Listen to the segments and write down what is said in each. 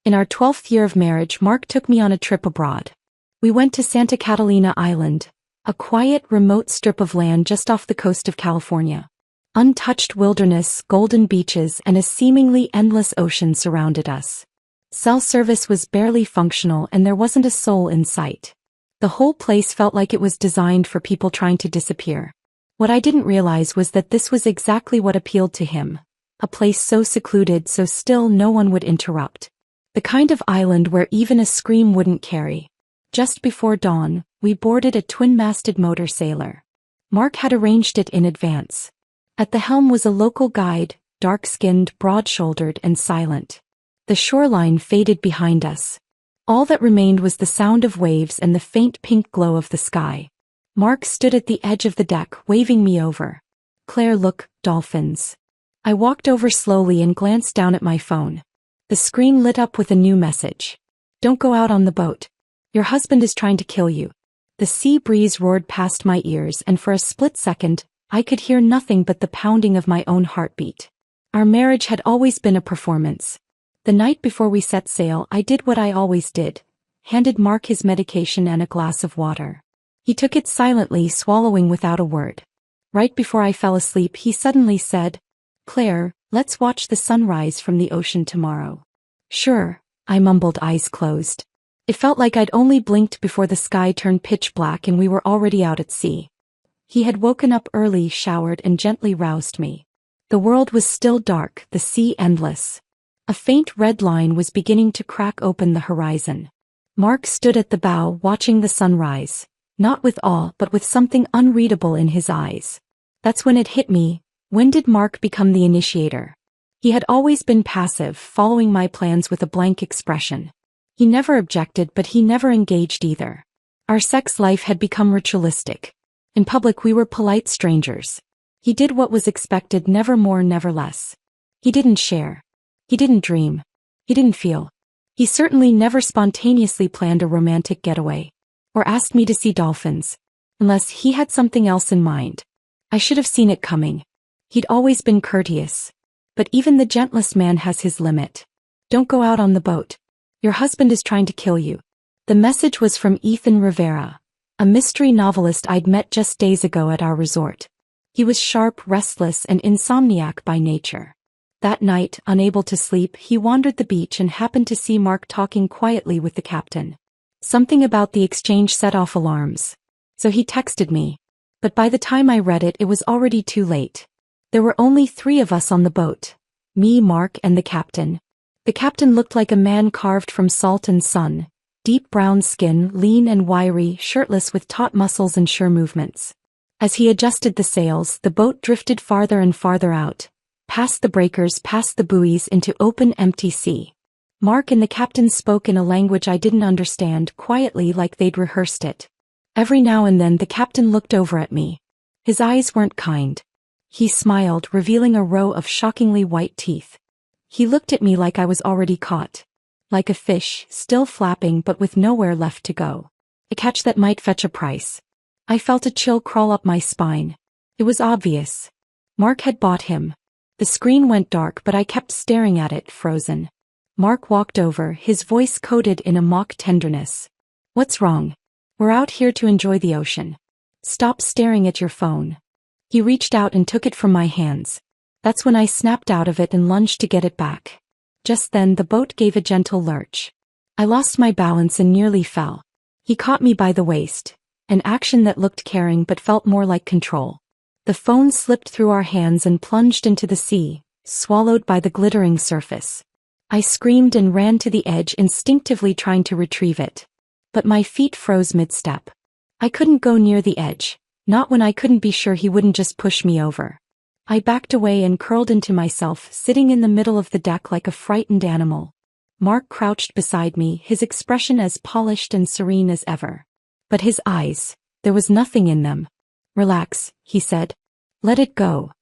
In our 12th year of marriage, Mark took me on a trip abroad. We went to Santa Catalina Island, a quiet, remote strip of land just off the coast of California. Untouched wilderness, golden beaches, and a seemingly endless ocean surrounded us. Cell service was barely functional and there wasn't a soul in sight. The whole place felt like it was designed for people trying to disappear. What I didn't realize was that this was exactly what appealed to him. A place so secluded, so still no one would interrupt. The kind of island where even a scream wouldn't carry. Just before dawn, we boarded a twin-masted motor sailor. Mark had arranged it in advance. At the helm was a local guide, dark-skinned, broad-shouldered, and silent. The shoreline faded behind us. All that remained was the sound of waves and the faint pink glow of the sky. Mark stood at the edge of the deck, waving me over. "Claire, look, dolphins." I walked over slowly and glanced down at my phone. The screen lit up with a new message. "Don't go out on the boat. Your husband is trying to kill you." The sea breeze roared past my ears, and for a split second, I could hear nothing but the pounding of my own heartbeat. Our marriage had always been a performance. The night before we set sail, I did what I always did. Handed Mark his medication and a glass of water. He took it silently, swallowing without a word. Right before I fell asleep, he suddenly said, "Claire, let's watch the sunrise from the ocean tomorrow." "Sure," I mumbled, eyes closed. It felt like I'd only blinked before the sky turned pitch black and we were already out at sea. He had woken up early, showered, and gently roused me. The world was still dark, the sea endless. A faint red line was beginning to crack open the horizon. Mark stood at the bow, watching the sunrise, not with awe but with something unreadable in his eyes. That's when it hit me. When did Mark become the initiator? He had always been passive, following my plans with a blank expression. He never objected, but he never engaged either. Our sex life had become ritualistic. In public we were polite strangers. He did what was expected, never more, never less. He didn't share. He didn't dream. He didn't feel. He certainly never spontaneously planned a romantic getaway. Or asked me to see dolphins. Unless he had something else in mind. I should have seen it coming. He'd always been courteous. But even the gentlest man has his limit. "Don't go out on the boat. Your husband is trying to kill you." The message was from Ethan Rivera, a mystery novelist I'd met just days ago at our resort. He was sharp, restless, and insomniac by nature. That night, unable to sleep, he wandered the beach and happened to see Mark talking quietly with the captain. Something about the exchange set off alarms. So he texted me. But by the time I read it, it was already too late. There were only 3 of us on the boat. Me, Mark, and the captain. The captain looked like a man carved from salt and sun. Deep brown skin, lean and wiry, shirtless with taut muscles and sure movements. As he adjusted the sails, the boat drifted farther and farther out. Past the breakers, past the buoys, into open, empty sea. Mark and the captain spoke in a language I didn't understand, quietly, like they'd rehearsed it. Every now and then the captain looked over at me. His eyes weren't kind. He smiled, revealing a row of shockingly white teeth. He looked at me like I was already caught. Like a fish, still flapping but with nowhere left to go. A catch that might fetch a price. I felt a chill crawl up my spine. It was obvious. Mark had bought him. The screen went dark, but I kept staring at it, frozen. Mark walked over, his voice coated in a mock tenderness. "What's wrong? We're out here to enjoy the ocean. Stop staring at your phone." He reached out and took it from my hands. That's when I snapped out of it and lunged to get it back. Just then the boat gave a gentle lurch. I lost my balance and nearly fell. He caught me by the waist, an action that looked caring but felt more like control. The phone slipped through our hands and plunged into the sea, swallowed by the glittering surface. I screamed and ran to the edge, instinctively trying to retrieve it. But my feet froze mid-step. I couldn't go near the edge, not when I couldn't be sure he wouldn't just push me over. I backed away and curled into myself, sitting in the middle of the deck like a frightened animal. Mark crouched beside me, his expression as polished and serene as ever. But his eyes, there was nothing in them. "Relax," he said. "Let it go."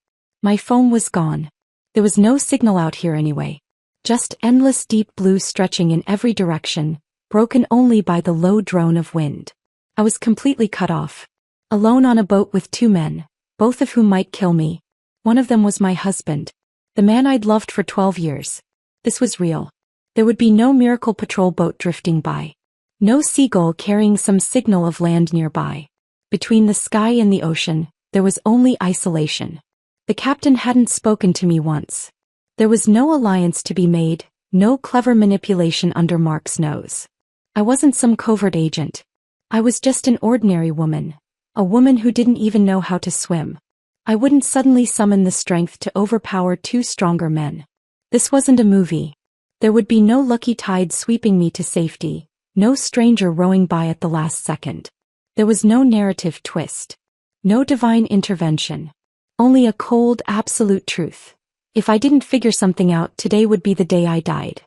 My phone was gone. There was no signal out here anyway. Just endless deep blue stretching in every direction, broken only by the low drone of wind. I was completely cut off. Alone on a boat with 2 men, both of whom might kill me. One of them was my husband. The man I'd loved for 12 years. This was real. There would be no miracle patrol boat drifting by. No seagull carrying some signal of land nearby. Between the sky and the ocean, there was only isolation. The captain hadn't spoken to me once. There was no alliance to be made, no clever manipulation under Mark's nose. I wasn't some covert agent. I was just an ordinary woman. A woman who didn't even know how to swim. I wouldn't suddenly summon the strength to overpower two stronger men. This wasn't a movie. There would be no lucky tide sweeping me to safety, no stranger rowing by at the last second. There was no narrative twist. No divine intervention. Only a cold, absolute truth. If I didn't figure something out, today would be the day I died.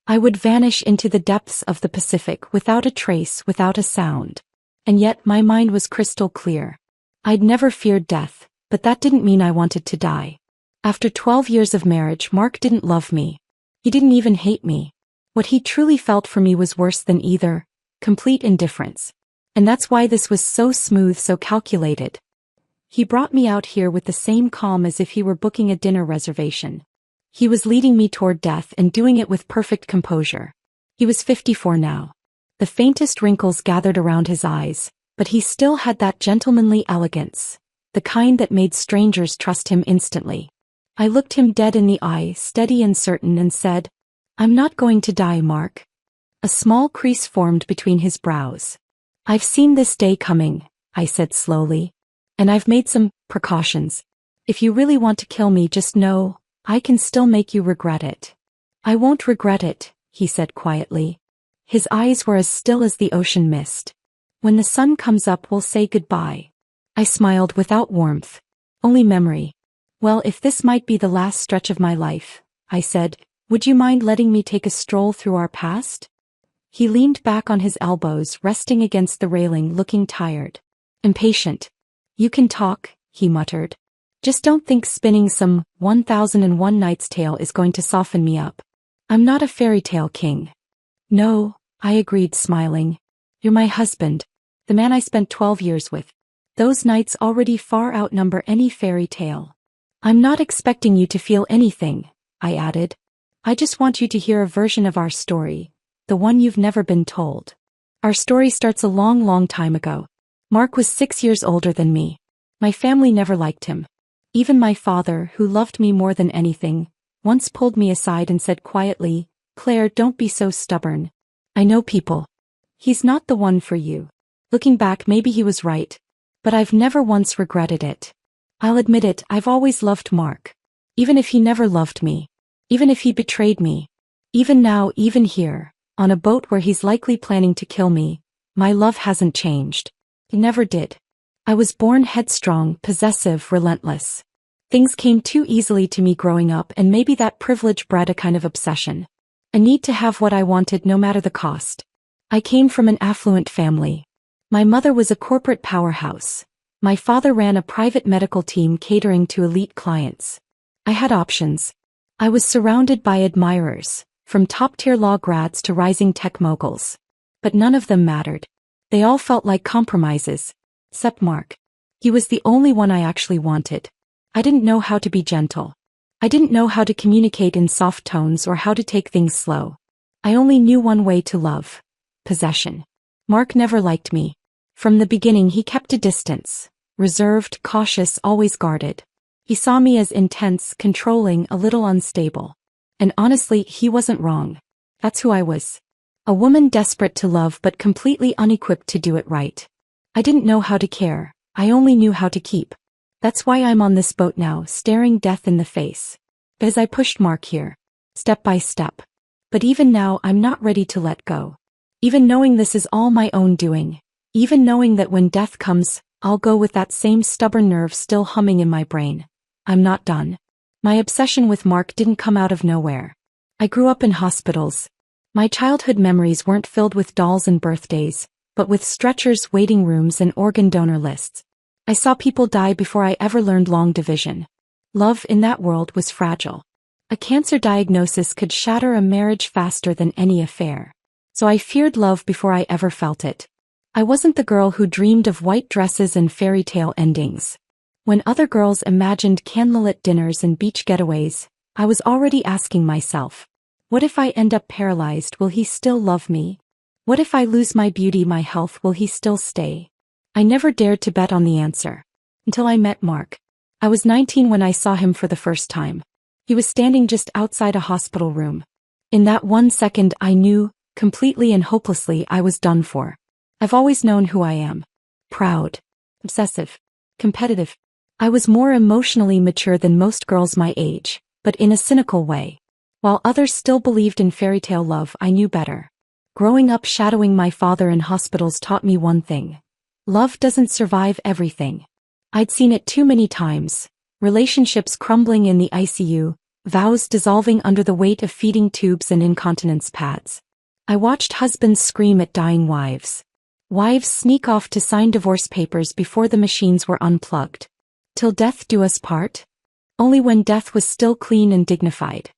I would vanish into the depths of the Pacific without a trace, without a sound. And yet my mind was crystal clear. I'd never feared death, but that didn't mean I wanted to die. After 12 years of marriage, Mark didn't love me. He didn't even hate me. What he truly felt for me was worse than either, complete indifference. And that's why this was so smooth, so calculated. He brought me out here with the same calm as if he were booking a dinner reservation. He was leading me toward death and doing it with perfect composure. He was 54 now. The faintest wrinkles gathered around his eyes, but he still had that gentlemanly elegance, the kind that made strangers trust him instantly. I looked him dead in the eye, steady and certain, and said, "I'm not going to die, Mark." A small crease formed between his brows. "I've seen this day coming," I said slowly. "And I've made some precautions. If you really want to kill me, just know, I can still make you regret it." "I won't regret it," he said quietly. His eyes were as still as the ocean mist. "When the sun comes up, we'll say goodbye." I smiled without warmth. Only memory. "Well, if this might be the last stretch of my life," I said, "would you mind letting me take a stroll through our past?" He leaned back on his elbows, resting against the railing, looking tired. Impatient. "You can talk," he muttered. "Just don't think spinning some 1001 Nights tale is going to soften me up. I'm not a fairy tale king." "No," I agreed, smiling. "You're my husband. The man I spent 12 years with. Those nights already far outnumber any fairy tale." "I'm not expecting you to feel anything," I added. "I just want you to hear a version of our story, the one you've never been told. Our story starts a long, long time ago. Mark was 6 years older than me. My family never liked him. Even my father, who loved me more than anything, once pulled me aside and said quietly, 'Claire, don't be so stubborn. I know people. He's not the one for you.' Looking back, maybe he was right. But I've never once regretted it. I'll admit it, I've always loved Mark. Even if he never loved me. Even if he betrayed me. Even now, even here, on a boat where he's likely planning to kill me, my love hasn't changed. It never did. I was born headstrong, possessive, relentless. Things came too easily to me growing up, and maybe that privilege bred a kind of obsession. A need to have what I wanted no matter the cost. I came from an affluent family. My mother was a corporate powerhouse. My father ran a private medical team catering to elite clients. I had options. I was surrounded by admirers, from top-tier law grads to rising tech moguls. But none of them mattered. They all felt like compromises. Except Mark. He was the only one I actually wanted. I didn't know how to be gentle. I didn't know how to communicate in soft tones or how to take things slow. I only knew one way to love. Possession. Mark never liked me. From the beginning he kept a distance. Reserved, cautious, always guarded. He saw me as intense, controlling, a little unstable. And honestly, he wasn't wrong. That's who I was. A woman desperate to love but completely unequipped to do it right. I didn't know how to care. I only knew how to keep. That's why I'm on this boat now, staring death in the face. As I pushed Mark here. Step by step. But even now, I'm not ready to let go. Even knowing this is all my own doing. Even knowing that when death comes, I'll go with that same stubborn nerve still humming in my brain. I'm not done. My obsession with Mark didn't come out of nowhere. I grew up in hospitals. My childhood memories weren't filled with dolls and birthdays, but with stretchers, waiting rooms, and organ donor lists. I saw people die before I ever learned long division. Love in that world was fragile. A cancer diagnosis could shatter a marriage faster than any affair. So I feared love before I ever felt it. I wasn't the girl who dreamed of white dresses and fairy tale endings. When other girls imagined candlelit dinners and beach getaways, I was already asking myself, What if I end up paralyzed? Will he still love me? What if I lose my beauty, my health? Will he still stay? I never dared to bet on the answer. Until I met Mark. I was 19 when I saw him for the first time. He was standing just outside a hospital room. In that 1 second I knew, completely and hopelessly, I was done for. I've always known who I am. Proud. Obsessive. Competitive. I was more emotionally mature than most girls my age, but in a cynical way. While others still believed in fairytale love, I knew better. Growing up shadowing my father in hospitals taught me one thing. Love doesn't survive everything. I'd seen it too many times. Relationships crumbling in the ICU, vows dissolving under the weight of feeding tubes and incontinence pads. I watched husbands scream at dying wives. Wives sneak off to sign divorce papers before the machines were unplugged. Till death do us part? Only when death was still clean and dignified.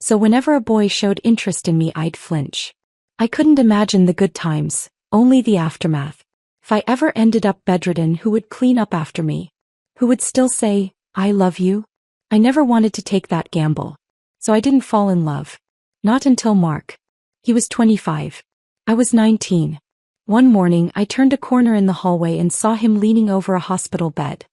So whenever a boy showed interest in me, I'd flinch. I couldn't imagine the good times, only the aftermath. If I ever ended up bedridden, who would clean up after me? Who would still say, I love you? I never wanted to take that gamble. So I didn't fall in love. Not until Mark. He was 25. I was 19. One morning I turned a corner in the hallway and saw him leaning over a hospital bed.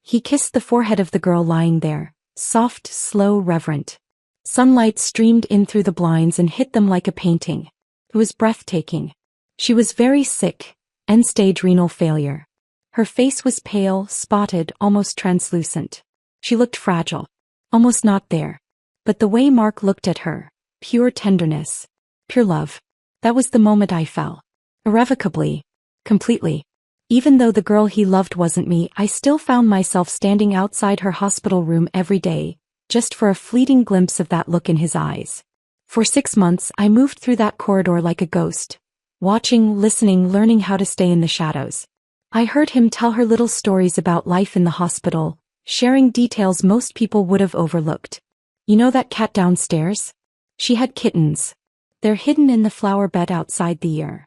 He kissed the forehead of the girl lying there, soft, slow, reverent. Sunlight streamed in through the blinds and hit them like a painting. It was breathtaking. She was very sick, end-stage renal failure. Her face was pale, spotted, almost translucent. She looked fragile. Almost not there. But the way Mark looked at her, pure tenderness, pure love. That was the moment I fell. Irrevocably. Completely. Even though the girl he loved wasn't me, I still found myself standing outside her hospital room every day, just for a fleeting glimpse of that look in his eyes. For 6 months I moved through that corridor like a ghost, watching, listening, learning how to stay in the shadows. I heard him tell her little stories about life in the hospital, sharing details most people would have overlooked. You know that cat downstairs? She had kittens. They're hidden in the flower bed outside the ear.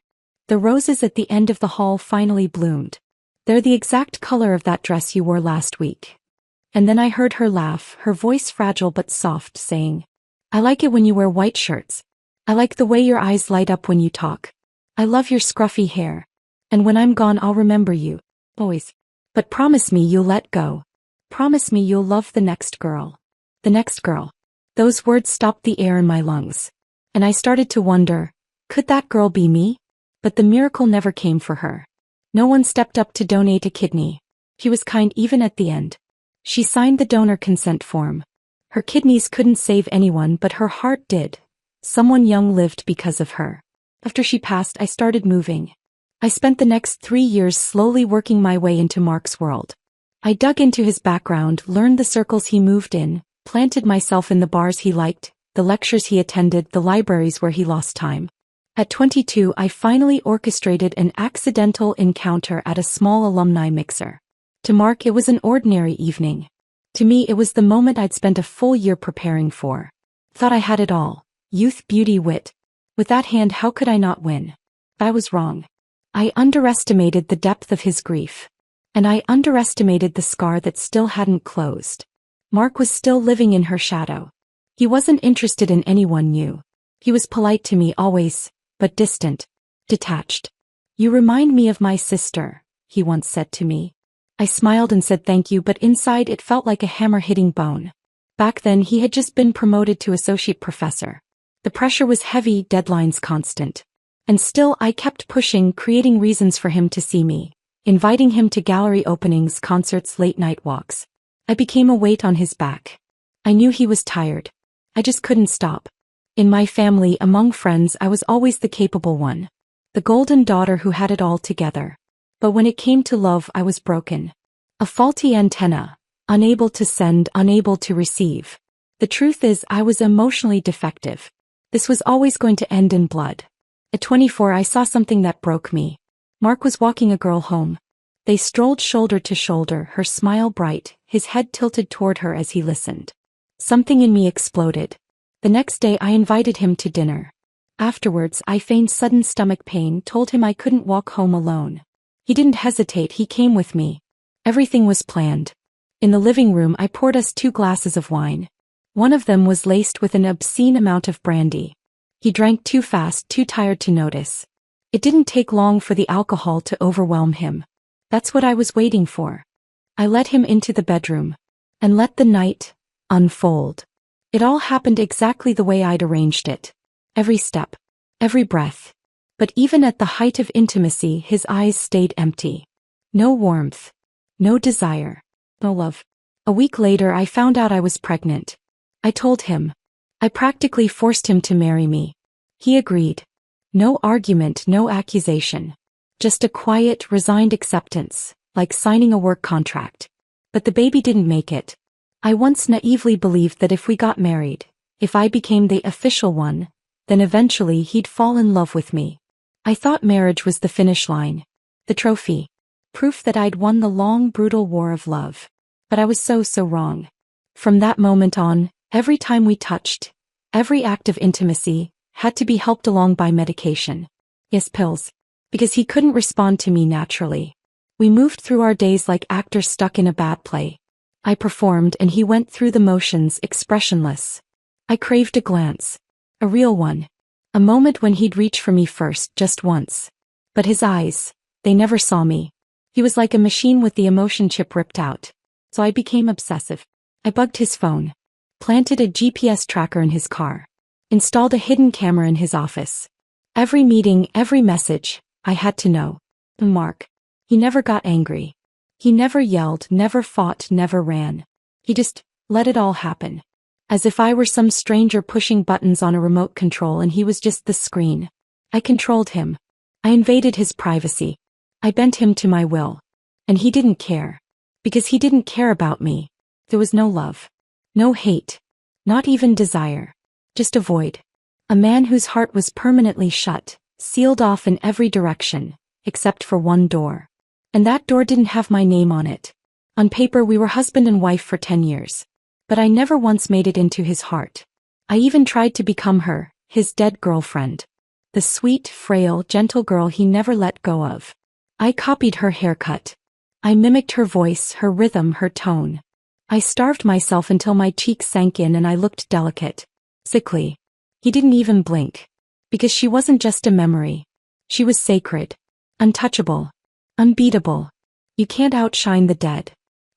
The roses at the end of the hall finally bloomed. They're the exact color of that dress you wore last week. And then I heard her laugh, her voice fragile but soft, saying, I like it when you wear white shirts. I like the way your eyes light up when you talk. I love your scruffy hair. And when I'm gone I'll remember you. Always. But promise me you'll let go. Promise me you'll love the next girl. The next girl. Those words stopped the air in my lungs. And I started to wonder, could that girl be me? But the miracle never came for her. No one stepped up to donate a kidney. He was kind even at the end. She signed the donor consent form. Her kidneys couldn't save anyone, but her heart did. Someone young lived because of her. After she passed, I started moving. I spent the next 3 years slowly working my way into Mark's world. I dug into his background, learned the circles he moved in, planted myself in the bars he liked, the lectures he attended, the libraries where he lost time. At 22, I finally orchestrated an accidental encounter at a small alumni mixer. To Mark, it was an ordinary evening. To me, it was the moment I'd spent a full year preparing for. Thought I had it all. Youth, beauty, wit. With that hand, how could I not win? I was wrong. I underestimated the depth of his grief. And I underestimated the scar that still hadn't closed. Mark was still living in her shadow. He wasn't interested in anyone new. He was polite to me always, but distant, detached. You remind me of my sister, he once said to me. I smiled and said thank you, but inside it felt like a hammer hitting bone. Back then he had just been promoted to associate professor. The pressure was heavy, deadlines constant. And still I kept pushing, creating reasons for him to see me, inviting him to gallery openings, concerts, late-night walks. I became a weight on his back. I knew he was tired. I just couldn't stop. In my family, among friends, I was always the capable one. The golden daughter who had it all together. But when it came to love, I was broken. A faulty antenna. Unable to send, unable to receive. The truth is, I was emotionally defective. This was always going to end in blood. At 24, I saw something that broke me. Mark was walking a girl home. They strolled shoulder to shoulder, her smile bright, his head tilted toward her as he listened. Something in me exploded. The next day I invited him to dinner. Afterwards, I feigned sudden stomach pain, told him I couldn't walk home alone. He didn't hesitate, he came with me. Everything was planned. In the living room, I poured us 2 glasses of wine. One of them was laced with an obscene amount of brandy. He drank too fast, too tired to notice. It didn't take long for the alcohol to overwhelm him. That's what I was waiting for. I let him into the bedroom and let the night unfold. It all happened exactly the way I'd arranged it. Every step, every breath. But even at the height of intimacy, his eyes stayed empty. No warmth, no desire, no love. A week later, I found out I was pregnant. I told him. I practically forced him to marry me. He agreed. No argument, no accusation. Just a quiet, resigned acceptance, like signing a work contract. But the baby didn't make it. I once naively believed that if we got married, if I became the official one, then eventually he'd fall in love with me. I thought marriage was the finish line, the trophy, proof that I'd won the long, brutal war of love. But I was so wrong. From that moment on, every time we touched, every act of intimacy, had to be helped along by medication. Yes, pills. Because he couldn't respond to me naturally. We moved through our days like actors stuck in a bad play. I performed and he went through the motions expressionless. I craved a glance. A real one. A moment when he'd reach for me first, just once. But his eyes, they never saw me. He was like a machine with the emotion chip ripped out. So I became obsessive. I bugged his phone. Planted a GPS tracker in his car. Installed a hidden camera in his office. Every meeting, every message, I had to know. Mark. He never got angry. He never yelled, never fought, never ran. He just let it all happen. As if I were some stranger pushing buttons on a remote control and he was just the screen. I controlled him. I invaded his privacy. I bent him to my will. And he didn't care. Because he didn't care about me. There was no love. No hate. Not even desire. Just a void. A man whose heart was permanently shut, sealed off in every direction, except for one door. And that door didn't have my name on it. On paper we were husband and wife for 10 years. But I never once made it into his heart. I even tried to become her, his dead girlfriend. The sweet, frail, gentle girl he never let go of. I copied her haircut. I mimicked her voice, her rhythm, her tone. I starved myself until my cheeks sank in and I looked delicate. Sickly. He didn't even blink. Because she wasn't just a memory. She was sacred. Untouchable. Unbeatable. You can't outshine the dead.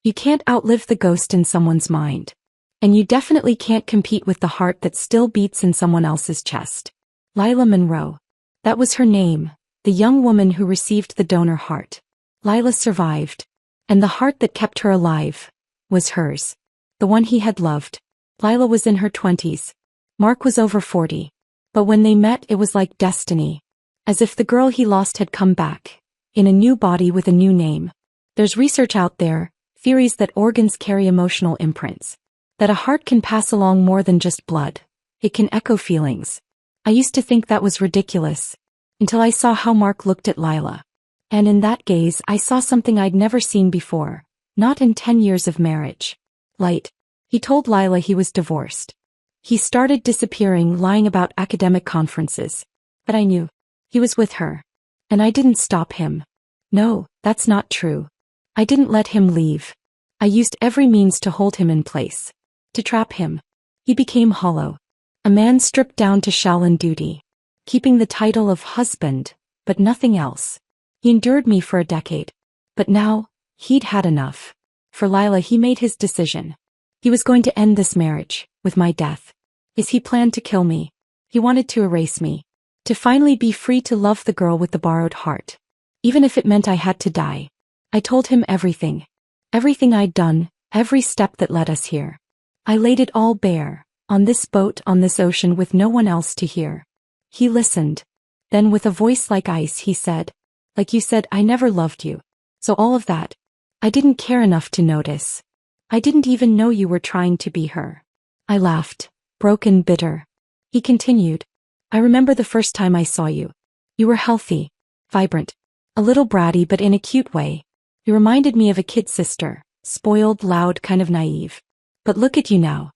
You can't outlive the ghost in someone's mind. And you definitely can't compete with the heart that still beats in someone else's chest. Lila Monroe. That was her name, the young woman who received the donor heart. Lila survived. And the heart that kept her alive was hers. The one he had loved. Lila was in her 20s. Mark was over 40. But when they met, it was like destiny. As if the girl he lost had come back. In a new body with a new name. There's research out there, theories that organs carry emotional imprints. That a heart can pass along more than just blood. It can echo feelings. I used to think that was ridiculous. Until I saw how Mark looked at Lila. And in that gaze I saw something I'd never seen before. Not in 10 years of marriage. Light. He told Lila he was divorced. He started disappearing, lying about academic conferences. But I knew. He was with her. And I didn't stop him. No, that's not true. I didn't let him leave. I used every means to hold him in place. To trap him. He became hollow. A man stripped down to Shaolin duty. Keeping the title of husband, but nothing else. He endured me for a decade. But now, he'd had enough. For Lila he made his decision. He was going to end this marriage, with my death. He planned to kill me. He wanted to erase me. To finally be free to love the girl with the borrowed heart. Even if it meant I had to die. I told him everything. Everything I'd done, every step that led us here. I laid it all bare, on this boat, on this ocean with no one else to hear. He listened. Then with a voice like ice he said, like you said, I never loved you. So all of that. I didn't care enough to notice. I didn't even know you were trying to be her. I laughed, broken, bitter. He continued. I remember the first time I saw you. You were healthy, vibrant, a little bratty but in a cute way. You reminded me of a kid sister, spoiled, loud, kind of naive. But look at you now.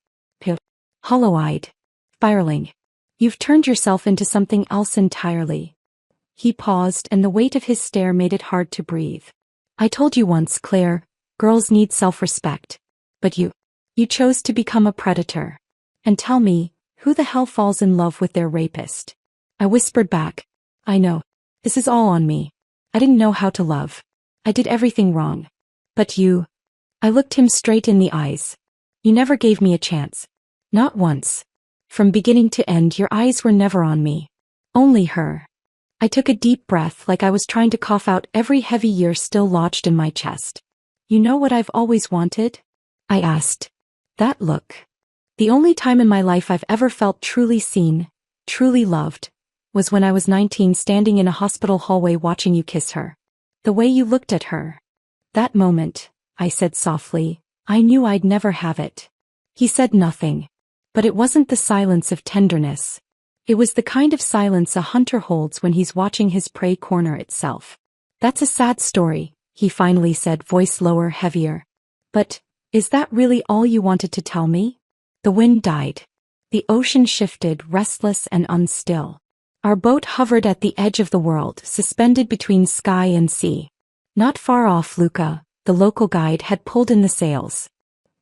Hollow-eyed, spiraling. You've turned yourself into something else entirely. He paused and the weight of his stare made it hard to breathe. I told you once, Claire, girls need self-respect. But you chose to become a predator. And tell me, Who the hell falls in love with their rapist? I whispered back. I know. This is all on me. I didn't know how to love. I did everything wrong. But you. I looked him straight in the eyes. You never gave me a chance. Not once. From beginning to end, your eyes were never on me. Only her. I took a deep breath like I was trying to cough out every heavy year still lodged in my chest. You know what I've always wanted? I asked. That look. The only time in my life I've ever felt truly seen, truly loved, was when I was 19 standing in a hospital hallway watching you kiss her. The way you looked at her. That moment, I said softly, I knew I'd never have it. He said nothing. But it wasn't the silence of tenderness. It was the kind of silence a hunter holds when he's watching his prey corner itself. That's a sad story, he finally said, voice lower, heavier. But, is that really all you wanted to tell me? The wind died. The ocean shifted, restless and unstill. Our boat hovered at the edge of the world, suspended between sky and sea. Not far off, Luca, the local guide, had pulled in the sails.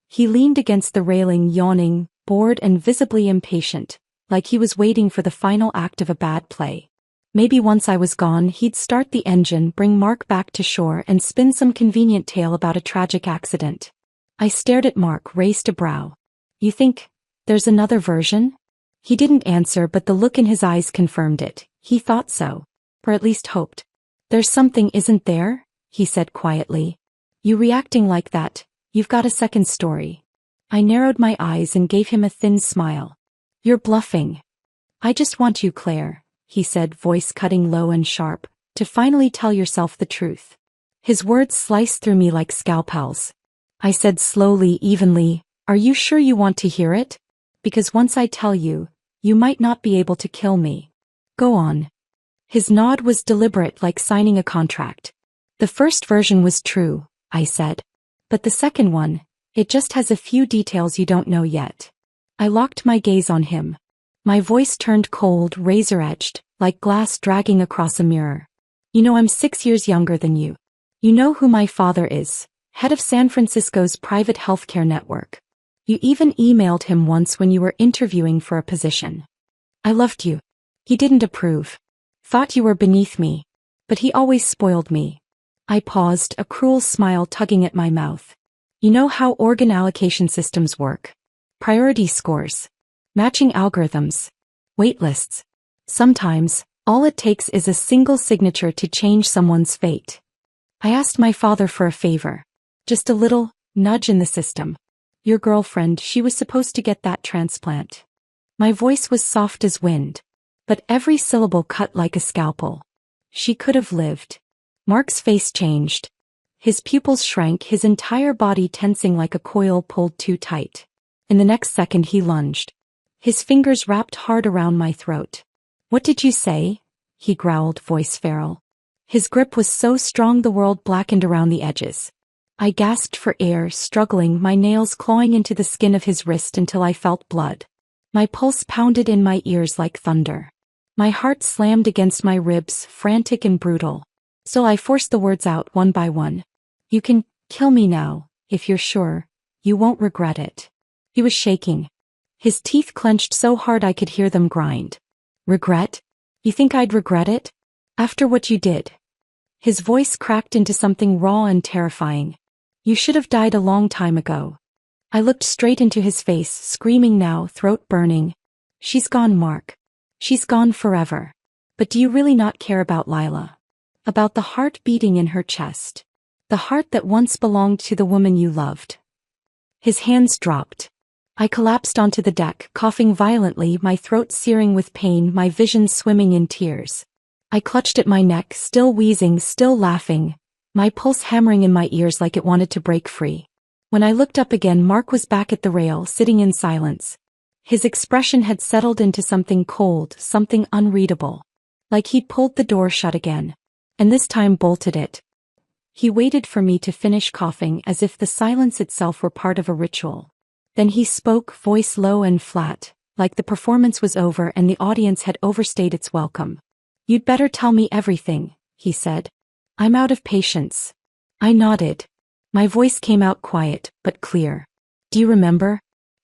He leaned against the railing, yawning, bored and visibly impatient, like he was waiting for the final act of a bad play. Maybe once I was gone, he'd start the engine, bring Mark back to shore and spin some convenient tale about a tragic accident. I stared at Mark, raised a brow. You think there's another version? He didn't answer, but the look in his eyes confirmed it. He thought so. Or at least hoped. There's something, isn't there? He said quietly. You reacting like that, you've got a second story. I narrowed my eyes and gave him a thin smile. You're bluffing. I just want you, Claire, he said, voice cutting low and sharp, to finally tell yourself the truth. His words sliced through me like scalpels. I said slowly, evenly, are you sure you want to hear it? Because once I tell you, you might not be able to kill me. Go on. His nod was deliberate, like signing a contract. The first version was true, I said. But the second one, it just has a few details you don't know yet. I locked my gaze on him. My voice turned cold, razor-edged, like glass dragging across a mirror. You know I'm 6 years younger than you. You know who my father is, head of San Francisco's private healthcare network. You even emailed him once when you were interviewing for a position. I loved you. He didn't approve. Thought you were beneath me. But he always spoiled me. I paused, a cruel smile tugging at my mouth. You know how organ allocation systems work? Priority scores. Matching algorithms. Wait lists. Sometimes, all it takes is a single signature to change someone's fate. I asked my father for a favor. Just a little nudge in the system. Your girlfriend, she was supposed to get that transplant. My voice was soft as wind. But every syllable cut like a scalpel. She could have lived. Mark's face changed. His pupils shrank, his entire body tensing like a coil pulled too tight. In the next second he lunged. His fingers wrapped hard around my throat. What did you say? He growled, voice feral. His grip was so strong the world blackened around the edges. I gasped for air, struggling, my nails clawing into the skin of his wrist until I felt blood. My pulse pounded in my ears like thunder. My heart slammed against my ribs, frantic and brutal. So I forced the words out one by one. You can kill me now, if you're sure. You won't regret it. He was shaking. His teeth clenched so hard I could hear them grind. Regret? You think I'd regret it? After what you did? His voice cracked into something raw and terrifying. You should have died a long time ago. I looked straight into his face, screaming now, throat burning. She's gone, Mark. She's gone forever. But do you really not care about Lila? About the heart beating in her chest? The heart that once belonged to the woman you loved? His hands dropped. I collapsed onto the deck, coughing violently, my throat searing with pain, my vision swimming in tears. I clutched at my neck, still wheezing, still laughing, my pulse hammering in my ears like it wanted to break free. When I looked up again, Mark was back at the rail, sitting in silence. His expression had settled into something cold, something unreadable. Like he'd pulled the door shut again. And this time bolted it. He waited for me to finish coughing as if the silence itself were part of a ritual. Then he spoke, voice low and flat, like the performance was over and the audience had overstayed its welcome. You'd better tell me everything, he said. I'm out of patience. I nodded. My voice came out quiet, but clear. Do you remember?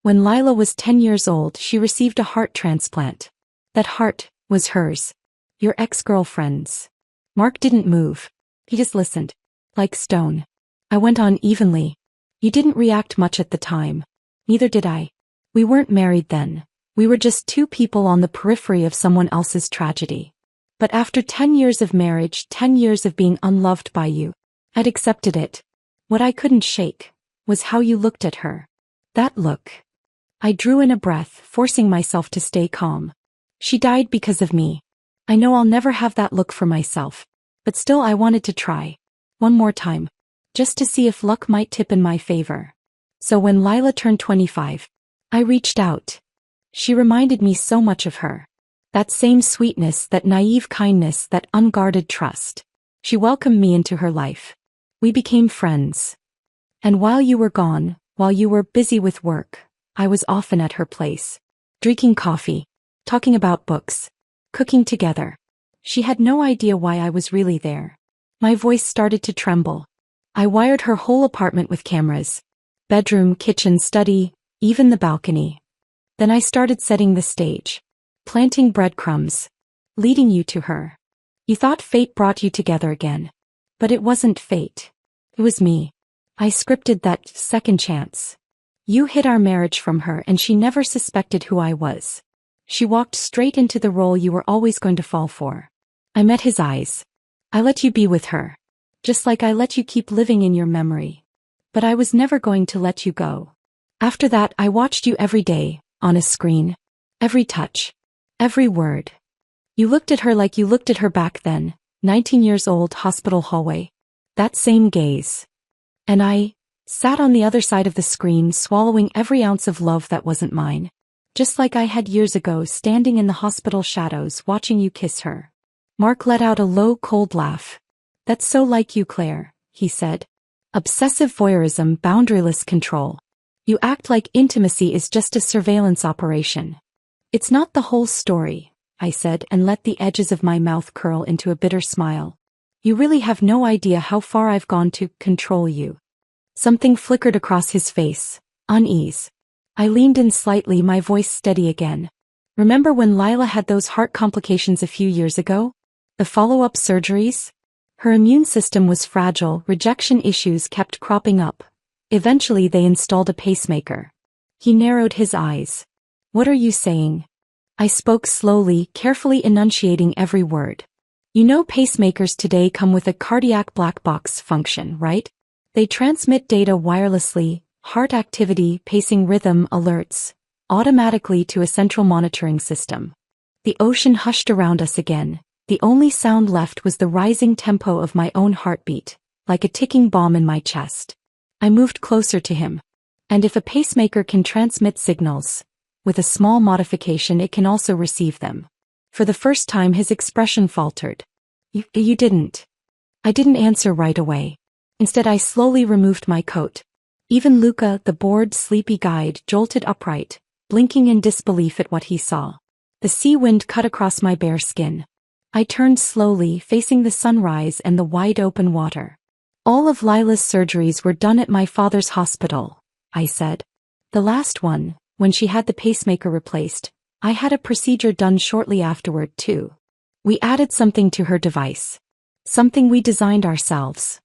When Lila was 10 years old, she received a heart transplant. That heart was hers. Your ex-girlfriend's. Mark didn't move. He just listened. Like stone. I went on evenly. You didn't react much at the time. Neither did I. We weren't married then. We were just two people on the periphery of someone else's tragedy. But after 10 years of marriage, 10 years of being unloved by you, I'd accepted it. What I couldn't shake was how you looked at her. That look. I drew in a breath, forcing myself to stay calm. She died because of me. I know I'll never have that look for myself. But still I wanted to try. One more time. Just to see if luck might tip in my favor. So when Lila turned 25, I reached out. She reminded me so much of her. That same sweetness, that naive kindness, that unguarded trust. She welcomed me into her life. We became friends. And while you were gone, while you were busy with work, I was often at her place. Drinking coffee. Talking about books. Cooking together. She had no idea why I was really there. My voice started to tremble. I wired her whole apartment with cameras. Bedroom, kitchen, study, even the balcony. Then I started setting the stage. Planting breadcrumbs. Leading you to her. You thought fate brought you together again. But it wasn't fate. It was me. I scripted that second chance. You hid our marriage from her and she never suspected who I was. She walked straight into the role you were always going to fall for. I met his eyes. I let you be with her. Just like I let you keep living in your memory. But I was never going to let you go. After that, I watched you every day, on a screen. Every touch. Every word. You looked at her like you looked at her back then, 19 years old, hospital hallway. That same gaze. And I sat on the other side of the screen, swallowing every ounce of love that wasn't mine. Just like I had years ago, standing in the hospital shadows, watching you kiss her. Mark let out a low, cold laugh. That's so like you, Claire, he said. Obsessive voyeurism, boundaryless control. You act like intimacy is just a surveillance operation. It's not the whole story, I said, and let the edges of my mouth curl into a bitter smile. You really have no idea how far I've gone to control you. Something flickered across his face. Unease. I leaned in slightly, my voice steady again. Remember when Lila had those heart complications a few years ago? The follow-up surgeries? Her immune system was fragile, rejection issues kept cropping up. Eventually they installed a pacemaker. He narrowed his eyes. What are you saying? I spoke slowly, carefully enunciating every word. You know pacemakers today come with a cardiac black box function, right? They transmit data wirelessly, heart activity, pacing rhythm, alerts, automatically to a central monitoring system. The ocean hushed around us again. The only sound left was the rising tempo of my own heartbeat, like a ticking bomb in my chest. I moved closer to him. And if a pacemaker can transmit signals, with a small modification it can also receive them. For the first time his expression faltered. You didn't. I didn't answer right away. Instead I slowly removed my coat. Even Luca, the bored, sleepy guide, jolted upright, blinking in disbelief at what he saw. The sea wind cut across my bare skin. I turned slowly, facing the sunrise and the wide-open water. All of Lila's surgeries were done at my father's hospital, I said. The last one, when she had the pacemaker replaced, I had a procedure done shortly afterward too. We added something to her device. Something we designed ourselves.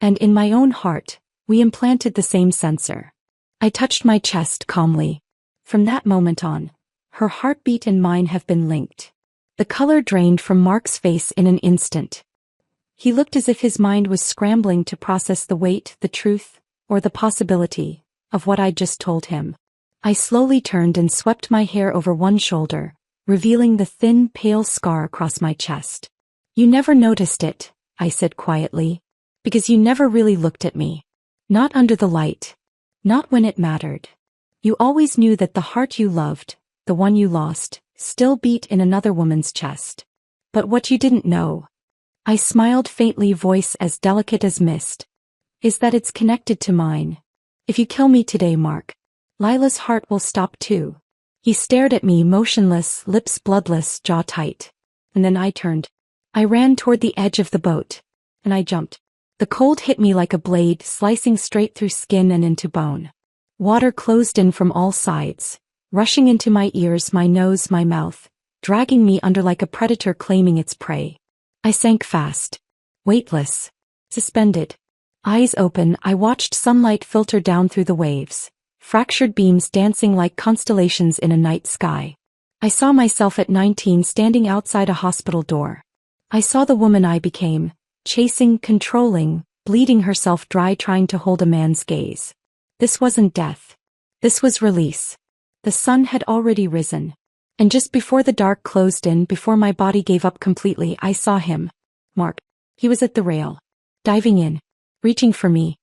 And in my own heart, we implanted the same sensor. I touched my chest calmly. From that moment on, her heartbeat and mine have been linked. The color drained from Mark's face in an instant. He looked as if his mind was scrambling to process the weight, the truth, or the possibility of what I'd just told him. I slowly turned and swept my hair over one shoulder, revealing the thin, pale scar across my chest. You never noticed it, I said quietly, because you never really looked at me. Not under the light. Not when it mattered. You always knew that the heart you loved, the one you lost, still beat in another woman's chest. But what you didn't know, I smiled faintly, voice as delicate as mist, is that it's connected to mine. If you kill me today, Mark, Lila's heart will stop too. He stared at me, motionless, lips bloodless, jaw tight. And then I turned. I ran toward the edge of the boat. And I jumped. The cold hit me like a blade, slicing straight through skin and into bone. Water closed in from all sides, rushing into my ears, my nose, my mouth, dragging me under like a predator claiming its prey. I sank fast. Weightless. Suspended. Eyes open, I watched sunlight filter down through the waves, fractured beams dancing like constellations in a night sky. I saw myself at 19 standing outside a hospital door. I saw the woman I became, chasing, controlling, bleeding herself dry trying to hold a man's gaze. This wasn't death. This was release. The sun had already risen. And just before the dark closed in, before my body gave up completely, I saw him. Mark. He was at the rail. Diving in. Reaching for me.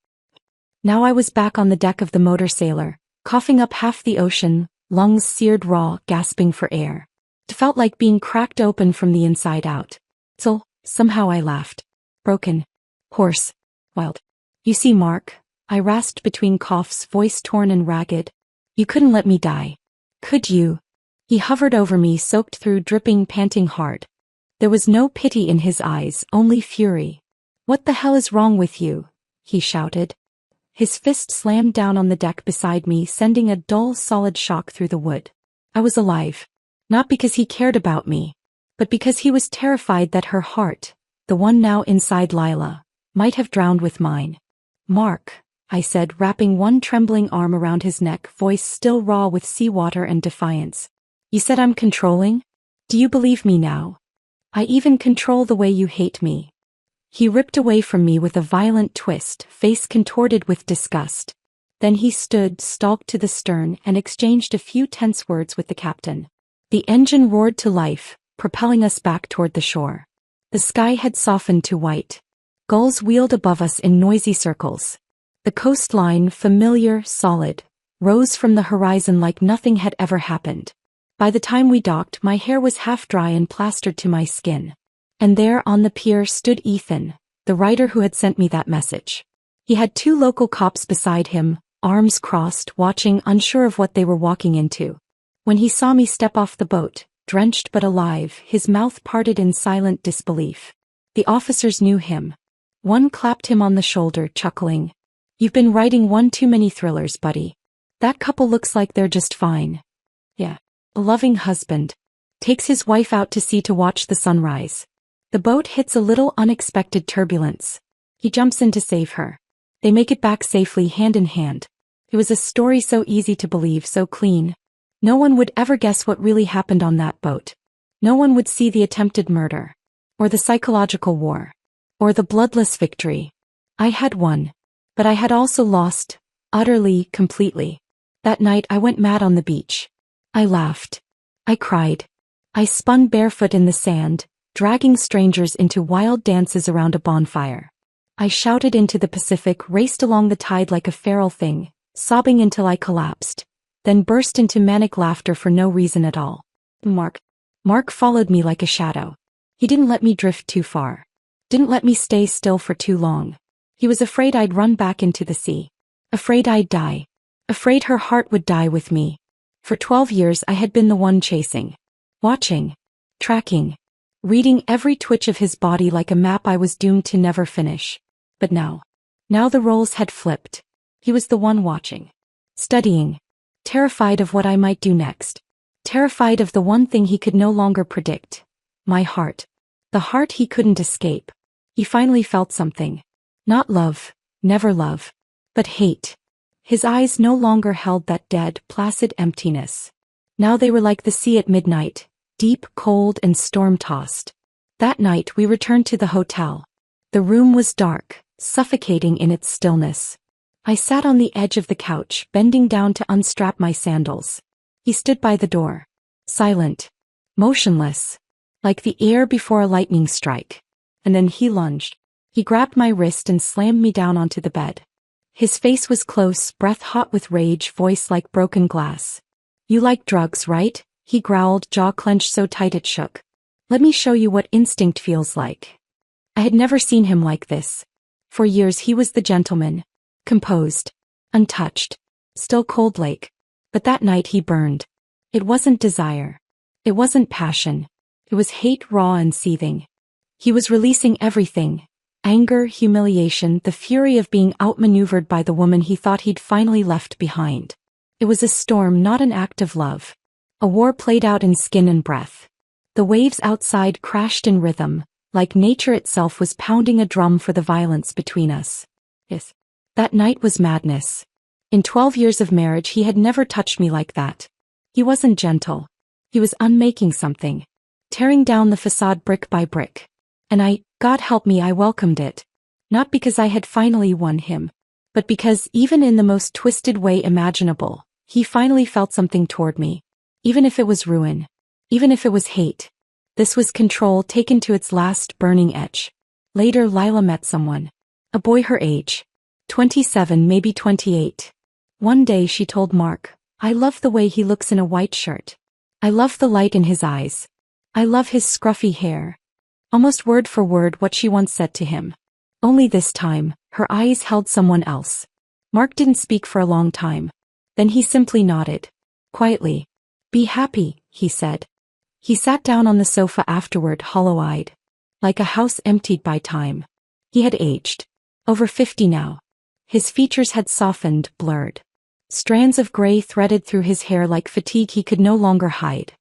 Now I was back on the deck of the motor sailor, coughing up half the ocean, lungs seared raw, gasping for air. It felt like being cracked open from the inside out. Till, somehow I laughed. Broken. Hoarse. Wild. You see, Mark, I rasped between coughs, voice torn and ragged. You couldn't let me die. Could you? He hovered over me, soaked through, dripping, panting hard. There was no pity in his eyes, only fury. What the hell is wrong with you? He shouted. His fist slammed down on the deck beside me, sending a dull, solid shock through the wood. I was alive. Not because he cared about me, but because he was terrified that her heart, the one now inside Lila, might have drowned with mine. Mark, I said, wrapping one trembling arm around his neck, voice still raw with seawater and defiance. You said I'm controlling? Do you believe me now? I even control the way you hate me. He ripped away from me with a violent twist, face contorted with disgust. Then he stood, stalked to the stern, and exchanged a few tense words with the captain. The engine roared to life, propelling us back toward the shore. The sky had softened to white. Gulls wheeled above us in noisy circles. The coastline, familiar, solid, rose from the horizon like nothing had ever happened. By the time we docked, my hair was half dry and plastered to my skin. And there on the pier stood Ethan, the writer who had sent me that message. He had 2 local cops beside him, arms crossed, watching, unsure of what they were walking into. When he saw me step off the boat, drenched but alive, his mouth parted in silent disbelief. The officers knew him. One clapped him on the shoulder, chuckling. You've been writing one too many thrillers, buddy. That couple looks like they're just fine. Yeah. A loving husband. Takes his wife out to sea to watch the sunrise. The boat hits a little unexpected turbulence. He jumps in to save her. They make it back safely hand in hand. It was a story so easy to believe, so clean. No one would ever guess what really happened on that boat. No one would see the attempted murder. Or the psychological war. Or the bloodless victory. I had won. But I had also lost. Utterly, completely. That night I went mad on the beach. I laughed. I cried. I spun barefoot in the sand, dragging strangers into wild dances around a bonfire. I shouted into the Pacific, raced along the tide like a feral thing, sobbing until I collapsed, then burst into manic laughter for no reason at all. Mark followed me like a shadow. He didn't let me drift too far. Didn't let me stay still for too long. He was afraid I'd run back into the sea. Afraid I'd die. Afraid her heart would die with me. For 12 years I had been the one chasing. Watching. Tracking. Reading every twitch of his body like a map I was doomed to never finish. But now the roles had flipped. He was the one watching. Studying. Terrified of what I might do next. Terrified of the one thing he could no longer predict. My heart. The heart he couldn't escape. He finally felt something. Not love. Never love. But hate. His eyes no longer held that dead, placid emptiness. Now they were like the sea at midnight, deep, cold, and storm-tossed. That night we returned to the hotel. The room was dark, suffocating in its stillness. I sat on the edge of the couch, bending down to unstrap my sandals. He stood by the door. Silent. Motionless. Like the air before a lightning strike. And then he lunged. He grabbed my wrist and slammed me down onto the bed. His face was close, breath hot with rage, voice like broken glass. You like drugs, right? He growled, jaw clenched so tight it shook. Let me show you what instinct feels like. I had never seen him like this. For years he was the gentleman. Composed. Untouched. Still cold like. But that night he burned. It wasn't desire. It wasn't passion. It was hate, raw and seething. He was releasing everything. Anger, humiliation, the fury of being outmaneuvered by the woman he thought he'd finally left behind. It was a storm, not an act of love. A war played out in skin and breath. The waves outside crashed in rhythm, like nature itself was pounding a drum for the violence between us. Yes. That night was madness. In 12 years of marriage he had never touched me like that. He wasn't gentle. He was unmaking something. Tearing down the facade brick by brick. And God help me, I welcomed it. Not because I had finally won him, but because even in the most twisted way imaginable, he finally felt something toward me. Even if it was ruin. Even if it was hate. This was control taken to its last burning edge. Later Lila met someone. A boy her age. 27, maybe 28. One day she told Mark, "I love the way he looks in a white shirt. I love the light in his eyes. I love his scruffy hair." Almost word for word what she once said to him. Only this time, her eyes held someone else. Mark didn't speak for a long time. Then he simply nodded. Quietly. "Be happy," he said. He sat down on the sofa afterward, hollow-eyed. Like a house emptied by time. He had aged. Over 50 now. His features had softened, blurred. Strands of gray threaded through his hair like fatigue he could no longer hide.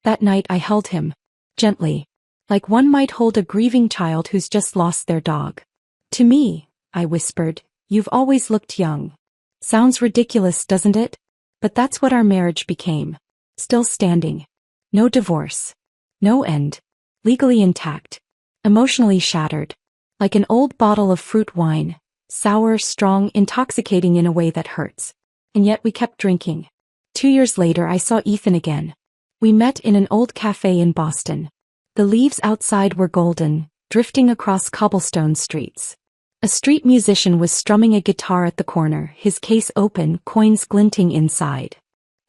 That night I held him. Gently. Like one might hold a grieving child who's just lost their dog. "To me," I whispered, "you've always looked young." Sounds ridiculous, doesn't it? But that's what our marriage became. Still standing. No divorce. No end. Legally intact. Emotionally shattered. Like an old bottle of fruit wine. Sour, strong, intoxicating in a way that hurts. And yet we kept drinking. 2 years later I saw Ethan again. We met in an old cafe in Boston. The leaves outside were golden, drifting across cobblestone streets. A street musician was strumming a guitar at the corner, his case open, coins glinting inside.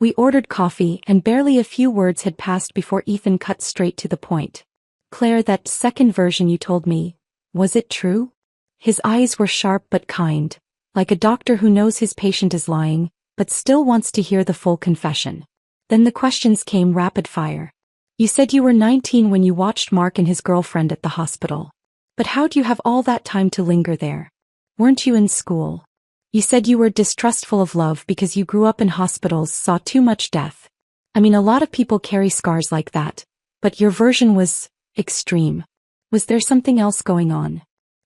We ordered coffee and barely a few words had passed before Ethan cut straight to the point. "Claire, that second version you told me, was it true?" His eyes were sharp but kind, like a doctor who knows his patient is lying, but still wants to hear the full confession. Then the questions came rapid fire. "You said you were 19 when you watched Mark and his girlfriend at the hospital. But how do you have all that time to linger there? Weren't you in school? You said you were distrustful of love because you grew up in hospitals, saw too much death. I mean, a lot of people carry scars like that, but your version was extreme. Was there something else going on?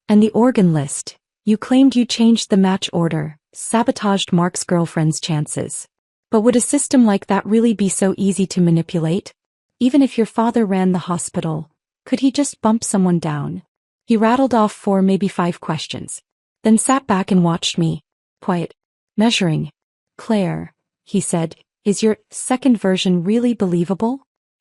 And the organ list. You claimed you changed the match order, sabotaged Mark's girlfriend's chances. But would a system like that really be so easy to manipulate? Even if your father ran the hospital, could he just bump someone down?" He rattled off 4, maybe 5 questions. Then sat back and watched me. Quiet. Measuring. "Claire," he said, "is your second version really believable?"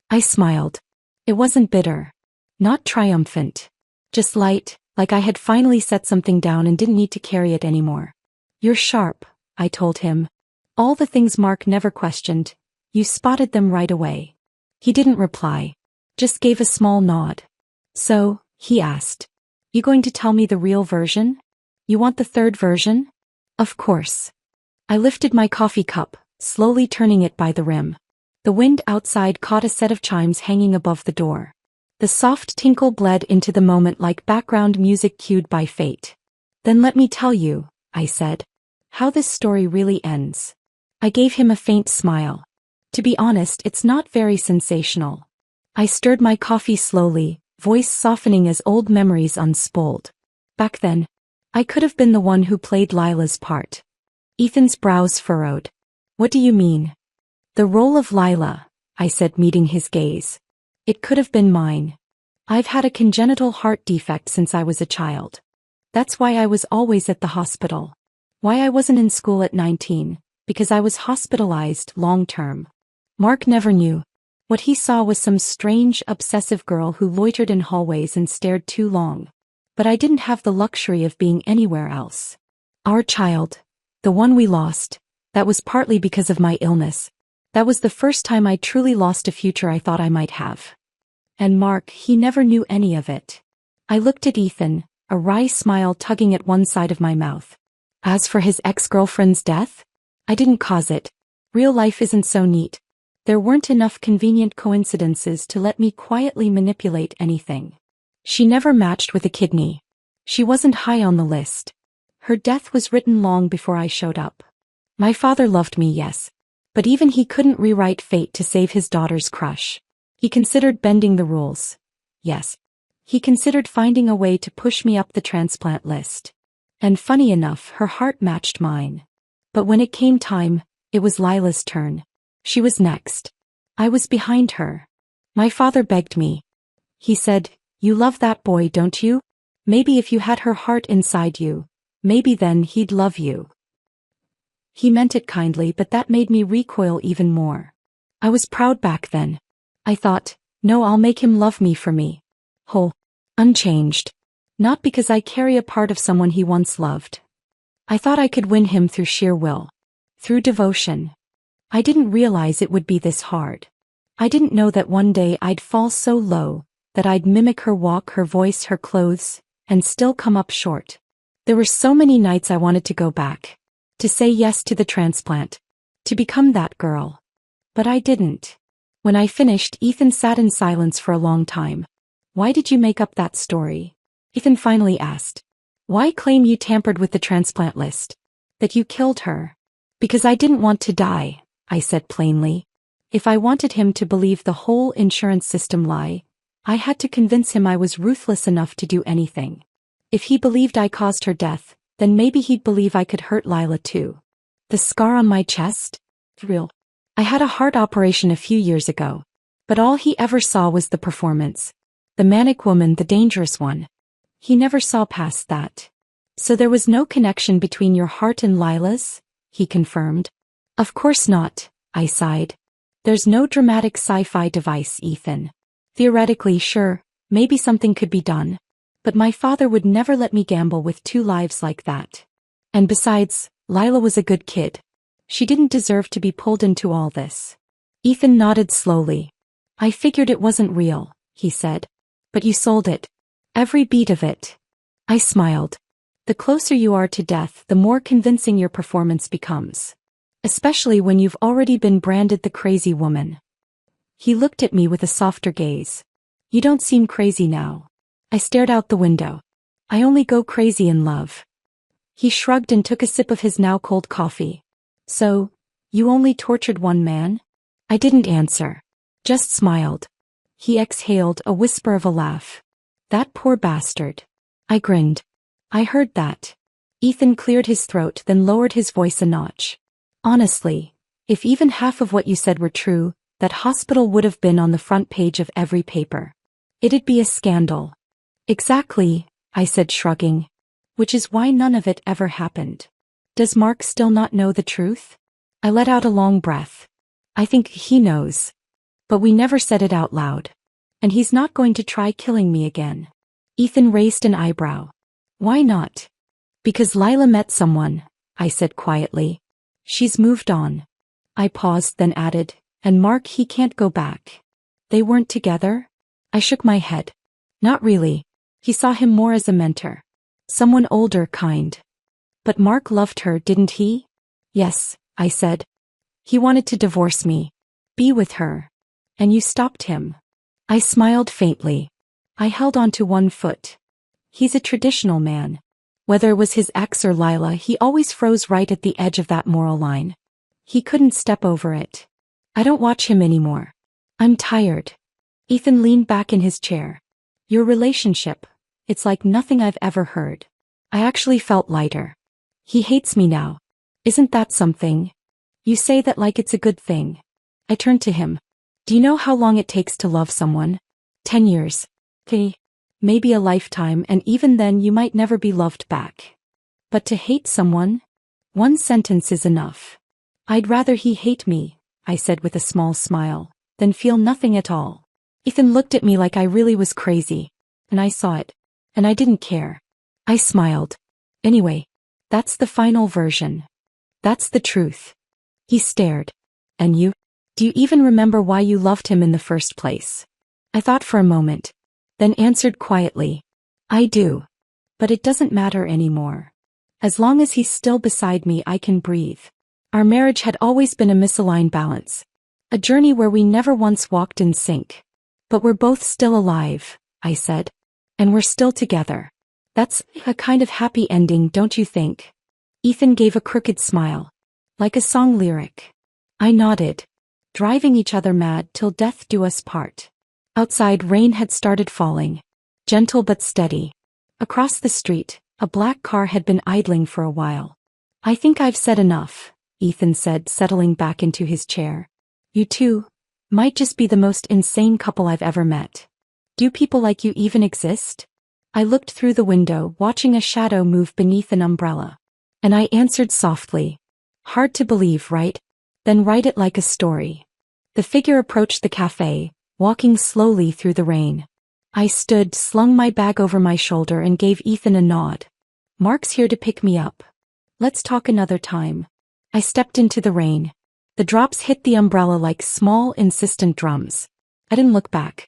I smiled. It wasn't bitter. Not triumphant. Just light, like I had finally set something down and didn't need to carry it anymore. "You're sharp," I told him. "All the things Mark never questioned. You spotted them right away." He didn't reply. Just gave a small nod. "So," he asked, "you going to tell me the real version? You want the third version?" "Of course." I lifted my coffee cup, slowly turning it by the rim. The wind outside caught a set of chimes hanging above the door. The soft tinkle bled into the moment like background music cued by fate. "Then let me tell you," I said, "how this story really ends." I gave him a faint smile. To be honest, it's not very sensational. I stirred my coffee slowly, voice softening as old memories unspooled. Back then, I could have been the one who played Lila's part. Ethan's brows furrowed. "What do you mean?" "The role of Lila," I said, meeting his gaze. "It could have been mine. I've had a congenital heart defect since I was a child. That's why I was always at the hospital. Why I wasn't in school at 19, because I was hospitalized long-term. Mark never knew. What he saw was some strange, obsessive girl who loitered in hallways and stared too long. But I didn't have the luxury of being anywhere else. Our child, the one we lost, that was partly because of my illness. That was the first time I truly lost a future I thought I might have. And Mark, he never knew any of it." I looked at Ethan, a wry smile tugging at one side of my mouth. "As for his ex-girlfriend's death? I didn't cause it. Real life isn't so neat. There weren't enough convenient coincidences to let me quietly manipulate anything. She never matched with a kidney. She wasn't high on the list. Her death was written long before I showed up. My father loved me, yes. But even he couldn't rewrite fate to save his daughter's crush. He considered bending the rules. Yes. He considered finding a way to push me up the transplant list. And funny enough, her heart matched mine. But when it came time, it was Lila's turn. She was next. I was behind her. My father begged me. He said, "You love that boy, don't you? Maybe if you had her heart inside you, maybe then he'd love you." He meant it kindly, but that made me recoil even more. I was proud back then. I thought, no, I'll make him love me for me. Whole. Unchanged. Not because I carry a part of someone he once loved. I thought I could win him through sheer will. Through devotion. I didn't realize it would be this hard. I didn't know that one day I'd fall so low that I'd mimic her walk, her voice, her clothes, and still come up short. There were so many nights I wanted to go back. To say yes to the transplant. To become that girl. But I didn't. When I finished, Ethan sat in silence for a long time. "Why did you make up that story?" Ethan finally asked. "Why claim you tampered with the transplant list? That you killed her?" "Because I didn't want to die," I said plainly. If I wanted him to believe the whole insurance system lie, I had to convince him I was ruthless enough to do anything. If he believed I caused her death, then maybe he'd believe I could hurt Lila too. The scar on my chest? Real. I had a heart operation a few years ago. But all he ever saw was the performance. The manic woman, the dangerous one. He never saw past that. "So there was no connection between your heart and Lila's?" he confirmed. "Of course not," I sighed. "There's no dramatic sci-fi device, Ethan. Theoretically, sure, maybe something could be done. But my father would never let me gamble with two lives like that. And besides, Lila was a good kid. She didn't deserve to be pulled into all this." Ethan nodded slowly. "I figured it wasn't real," he said. "But you sold it. Every beat of it." I smiled. The closer you are to death, the more convincing your performance becomes. Especially when you've already been branded the crazy woman. He looked at me with a softer gaze. "You don't seem crazy now." I stared out the window. "I only go crazy in love." He shrugged and took a sip of his now cold coffee. "So, you only tortured one man?" I didn't answer. Just smiled. He exhaled, a whisper of a laugh. "That poor bastard." I grinned. "I heard that." Ethan cleared his throat, then lowered his voice a notch. "Honestly, if even half of what you said were true, that hospital would have been on the front page of every paper. It'd be a scandal." "Exactly," I said, shrugging. "Which is why none of it ever happened." "Does Mark still not know the truth?" I let out a long breath. "I think he knows. But we never said it out loud. And he's not going to try killing me again." Ethan raised an eyebrow. "Why not?" "Because Lila met someone," I said quietly. "She's moved on." I paused, then added, "And Mark, he can't go back." "They weren't together?" I shook my head. "Not really. He saw him more as a mentor. Someone older, kind." "But Mark loved her, didn't he?" "Yes," I said. "He wanted to divorce me. Be with her. And you stopped him." I smiled faintly. I held on to one foot. He's a traditional man. Whether it was his ex or Lila, he always froze right at the edge of that moral line. He couldn't step over it. I don't watch him anymore. I'm tired. Ethan leaned back in his chair. "Your relationship, it's like nothing I've ever heard." I actually felt lighter. "He hates me now. Isn't that something?" "You say that like it's a good thing." I turned to him. "Do you know how long it takes to love someone? 10 years. Okay. Maybe a lifetime, and even then you might never be loved back. But to hate someone? One sentence is enough." "I'd rather he hate me," I said with a small smile, "than feel nothing at all." Ethan looked at me like I really was crazy. And I saw it. And I didn't care. I smiled. "Anyway, that's the final version. That's the truth." He stared. "And you? Do you even remember why you loved him in the first place?" I thought for a moment, then answered quietly, "I do. But it doesn't matter anymore. As long as he's still beside me, I can breathe." Our marriage had always been a misaligned balance. A journey where we never once walked in sync. "But we're both still alive," I said. "And we're still together." That's a kind of happy ending, don't you think? Ethan gave a crooked smile. Like a song lyric. I nodded. Driving each other mad till death do us part. Outside, rain had started falling. Gentle but steady. Across the street, a black car had been idling for a while. I think I've said enough, Ethan said, settling back into his chair. You two might just be the most insane couple I've ever met. Do people like you even exist? I looked through the window, watching a shadow move beneath an umbrella. And I answered softly. Hard to believe, right? Then write it like a story. The figure approached the cafe, walking slowly through the rain. I stood, slung my bag over my shoulder and gave Ethan a nod. Mark's here to pick me up. Let's talk another time. I stepped into the rain. The drops hit the umbrella like small, insistent drums. I didn't look back.